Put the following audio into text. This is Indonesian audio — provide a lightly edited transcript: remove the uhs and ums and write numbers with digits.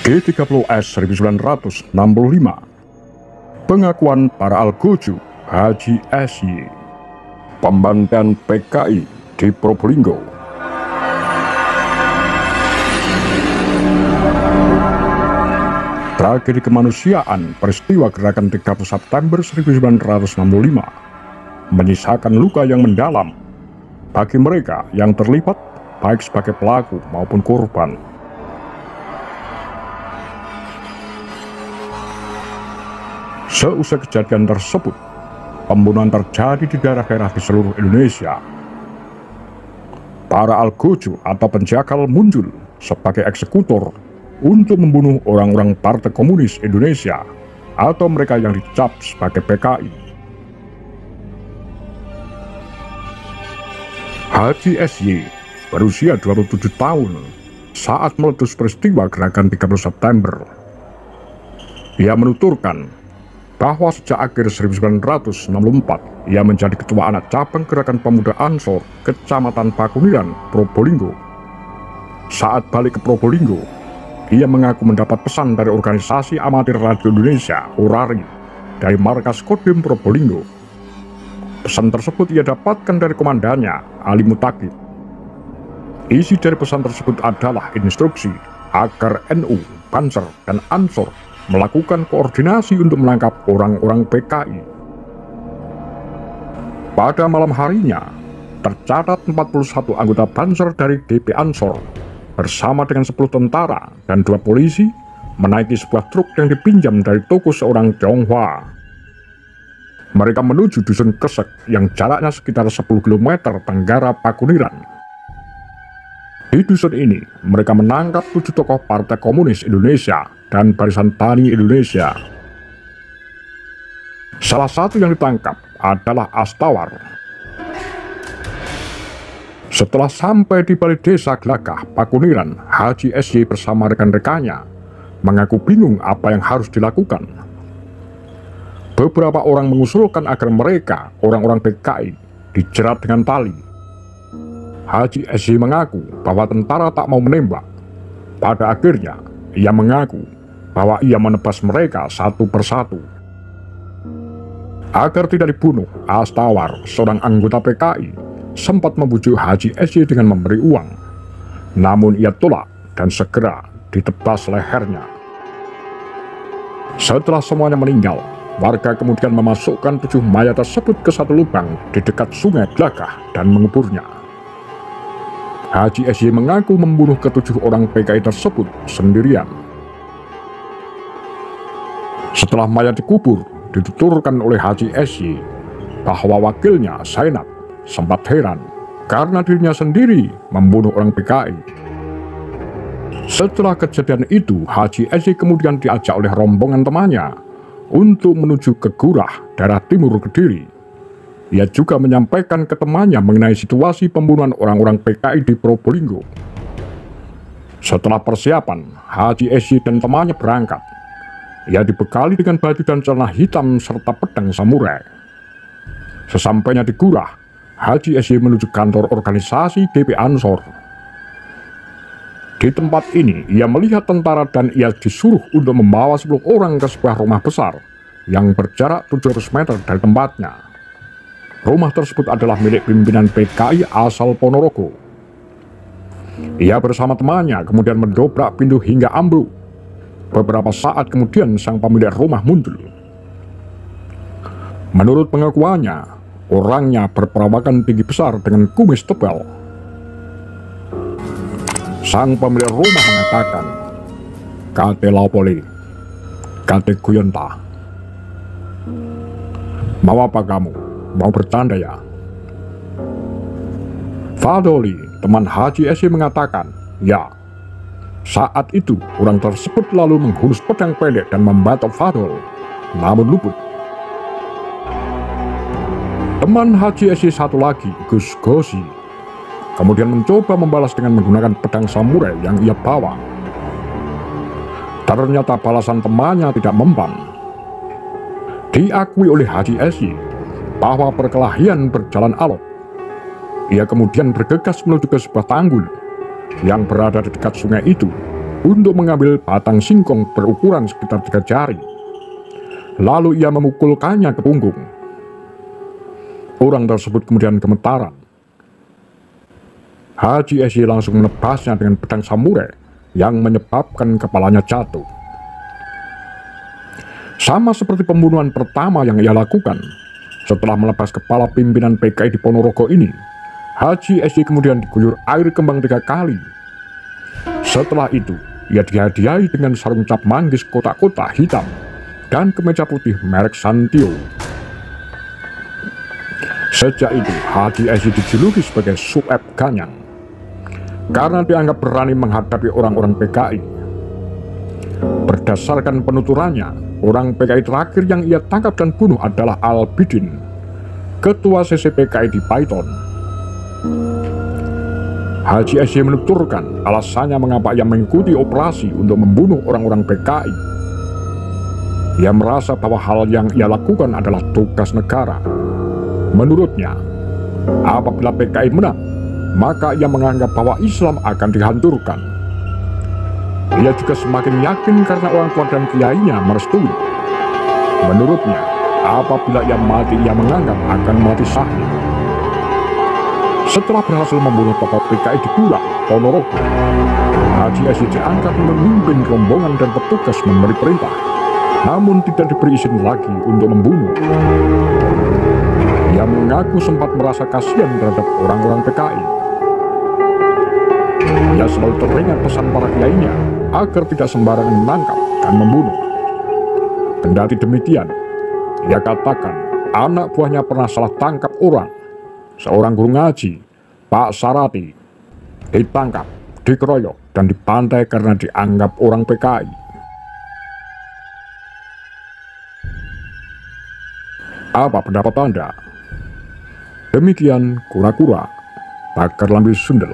G30S 1965. Pengakuan para Algojo Haji SY. Pembantaian PKI di Probolinggo. Tragedi kemanusiaan peristiwa gerakan 30 September 1965 menyisakan luka yang mendalam bagi mereka yang terlibat, baik sebagai pelaku maupun korban. Seusai kejadian tersebut, pembunuhan terjadi di daerah-daerah di seluruh Indonesia. Para Algojo atau penjagal muncul sebagai eksekutor untuk membunuh orang-orang Partai Komunis Indonesia atau mereka yang dicap sebagai PKI. Haji SY berusia 27 tahun saat meletus peristiwa gerakan 30 September. Ia menuturkan bahwa sejak akhir 1964 ia menjadi ketua anak cabang Gerakan Pemuda Ansor Kecamatan Pakuniran, Probolinggo. Saat balik ke Probolinggo, ia mengaku mendapat pesan dari organisasi amatir radio Indonesia (ORARI) dari markas Kodim Probolinggo. Pesan tersebut ia dapatkan dari komandannya, Ali Mutakib. Isi dari pesan tersebut adalah instruksi agar NU, Banser, dan Ansor melakukan koordinasi untuk menangkap orang-orang PKI. Pada malam harinya, tercatat 41 anggota Banser dari DP Ansor bersama dengan 10 tentara dan 2 polisi menaiki sebuah truk yang dipinjam dari toko seorang Tionghoa. Mereka menuju dusun Kesek yang jaraknya sekitar 10 km tenggara Pakuniran. Di dusun ini, mereka menangkap 7 tokoh Partai Komunis Indonesia dan Barisan Tani Indonesia. Salah satu yang ditangkap adalah Astawar. Setelah sampai di balik desa Glagah, Pakuniran, Haji SY bersama rekan-rekannya mengaku bingung apa yang harus dilakukan. Beberapa orang mengusulkan agar mereka, orang-orang PKI, dijerat dengan tali. Haji SY mengaku bahwa tentara tak mau menembak. Pada akhirnya, ia mengaku bahwa ia menebas mereka satu persatu. Agar tidak dibunuh, Astawar, seorang anggota PKI, sempat membujuk Haji SY dengan memberi uang. Namun ia tolak dan segera ditebas lehernya. Setelah semuanya meninggal, warga kemudian memasukkan 7 mayat tersebut ke satu lubang di dekat sungai Glagah dan menguburnya. Haji SY mengaku membunuh ke-7 orang PKI tersebut sendirian. Setelah mayat dikubur, dituturkan oleh Haji SY bahwa wakilnya, Zainab, sempat heran karena dirinya sendiri membunuh orang PKI. Setelah kejadian itu, Haji SY kemudian diajak oleh rombongan temannya untuk menuju ke Gurah, daerah timur Kediri. Ia juga menyampaikan ke temannya mengenai situasi pembunuhan orang-orang PKI di Probolinggo. Setelah persiapan, Haji SY dan temannya berangkat. Ia dibekali dengan baju dan celana hitam serta pedang samurai. Sesampainya di Gurah, Haji SY menuju kantor organisasi DP Ansor. Di tempat ini, ia melihat tentara dan ia disuruh untuk membawa 10 orang ke sebuah rumah besar yang berjarak 700 meter dari tempatnya. Rumah tersebut adalah milik pimpinan PKI asal Ponorogo. Ia bersama temannya kemudian mendobrak pintu hingga ambruk. Beberapa saat kemudian sang pemilik rumah muncul. Menurut pengakuannya, orangnya berperawakan tinggi besar dengan kumis tebal. Sang pemilik rumah mengatakan, "Kate laupoli, kate guyonta. Mau apa kamu? Mau bercanda ya?" Fadoli, teman Haji SY mengatakan, "Ya." Saat itu, orang tersebut lalu menghunus pedang pendek dan membatok Fadol, namun luput. Teman Haji SY satu lagi, Gus Gosi, kemudian mencoba membalas dengan menggunakan pedang samurai yang ia bawa. Ternyata balasan temannya tidak mempan. Diakui oleh Haji SY bahwa perkelahian berjalan alot. Ia kemudian bergegas menuju ke sebuah tanggul yang berada di dekat sungai itu untuk mengambil batang singkong berukuran sekitar 3 jari. Lalu ia memukulkannya ke punggung. Orang tersebut kemudian gemetaran. Haji Esi langsung menebasnya dengan pedang samurai yang menyebabkan kepalanya jatuh. Sama seperti pembunuhan pertama yang ia lakukan, setelah melepas kepala pimpinan PKI di Ponorogo ini, Haji Esi kemudian diguyur air kembang 3 kali. Setelah itu, ia dihadiahi dengan sarung cap manggis kotak-kotak hitam dan kemeja putih merek Santio. Sejak itu, Haji Esi dijuluki sebagai Sueb Ganyang karena dianggap berani menghadapi orang-orang PKI. Berdasarkan penuturannya, orang PKI terakhir yang ia tangkap dan bunuh adalah Albidin, ketua CCPKI di Paiton. Haji Esi menuturkan alasannya mengapa ia mengikuti operasi untuk membunuh orang-orang PKI. Ia merasa bahwa hal yang ia lakukan adalah tugas negara. Menurutnya, apabila PKI menang, maka ia menganggap bahwa Islam akan dihancurkan. Ia juga semakin yakin karena orang tua dan kiainya merestui. Menurutnya, apabila ia mati, ia menganggap akan mati sahih. Setelah berhasil membunuh tokoh PKI di Pura, Ponorogo, Haji Esi diangkat memimpin rombongan dan petugas memberi perintah, namun tidak diberi izin lagi untuk membunuh. Ia mengaku sempat merasa kasihan terhadap orang-orang PKI. Ia selalu teringat pesan para kiainya agar tidak sembarangan menangkap dan membunuh. Kendati demikian, ia katakan anak buahnya pernah salah tangkap orang. Seorang guru ngaji, Pak Sarati, ditangkap, dikeroyok, dan dibantai karena dianggap orang PKI. Apa pendapat Anda? Demikian kura-kura, Bakar Lambi Sundel.